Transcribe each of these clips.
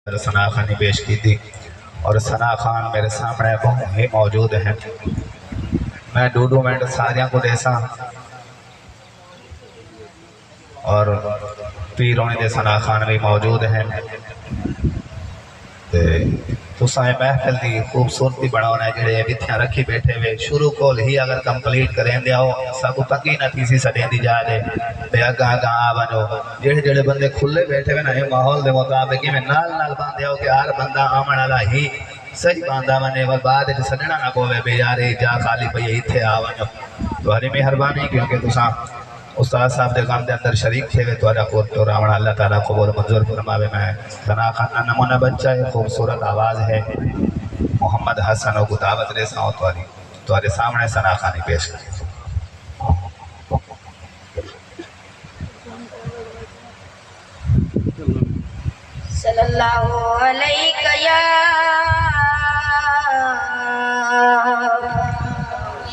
सना खानी पेश की थी और सना खान मेरे सामने ही मौजूद हैं। मैं 2 मिनट सारिया को देसा और पीर होने दे सना खान भी मौजूद हैं। तुसा महफिल की खूबसूरती बढ़ाना जेड़े विथिया रखी बैठे वे शुरू को ही अगर कंप्लीट करें दियाओ सब पकी न थी सी सडेंदी जा दे ते अगा अगा आ वनो जेड़े जेड़े बंदे खुले बैठे वे ना ये माहौल दे मुताबिक में नाल नाल बांधे हो कि हर बंदा आमण वाला ही सही बांधा वने व बाद में सडना ना पवे बे यार जा खाली पई इथे आ वनो। तुम्हारी मेहरबानी क्योंकि तुसा उस्ताद साहब के काम के अंदर शरीक थे वे तो रावण अल्लाह ताला कबूल मंजूर फरमावे। मैं सना खान का नमूना बच्चा है, खूबसूरत आवाज़ है। मोहम्मद हसन को दावत दे तुम्हारे सामने सना खानी पेश कर। सल्लल्लाहु अलैहि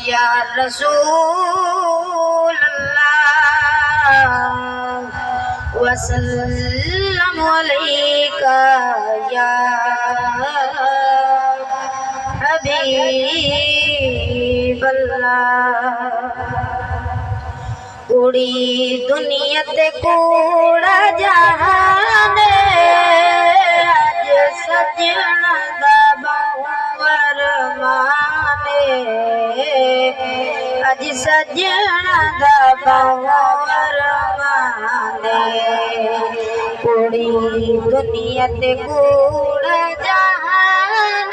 या रसूल वसल्लम अलैका या हबीबल्लाह। उड़ी दुनिया ते कूड़ा जहान अज सजना दा बावर माने अज सजना दा बावर माने। पूरी दुनिया ते कूड़ा जहान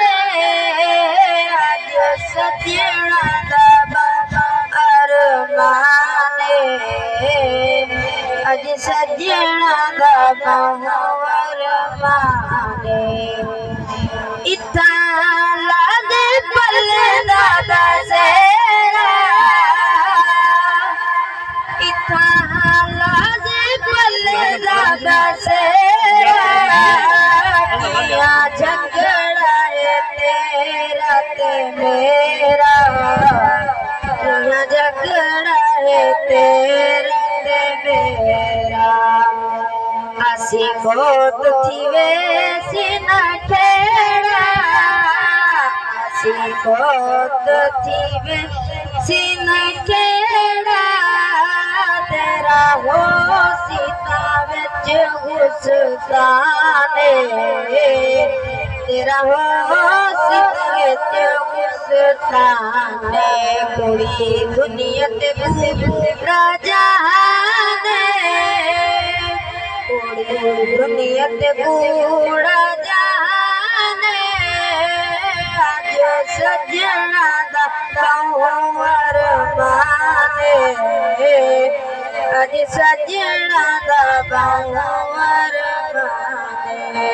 अज सजना दा बावर माने अज सजना दा बावर माने। इत्था लादे पल्ले दादा सेरा इत्था लादे पल्ले दादा सेरा किया झगड़ा है तेरा ते मेरा किया झगड़ा है तेरा ते मेरा। आसी बहुत थी वैसी न खेड़ा आसी बहुत थी वैसी न खेड़ा तेरा हो सीता विच गुस्ताने तेरा हो सीता विच गुस्ताने। पूरी दुनिया ते पूरा जहान दुनिया ते कूड़ा जहान अज सजना दा बावर माने अज सजना दा बावर माने।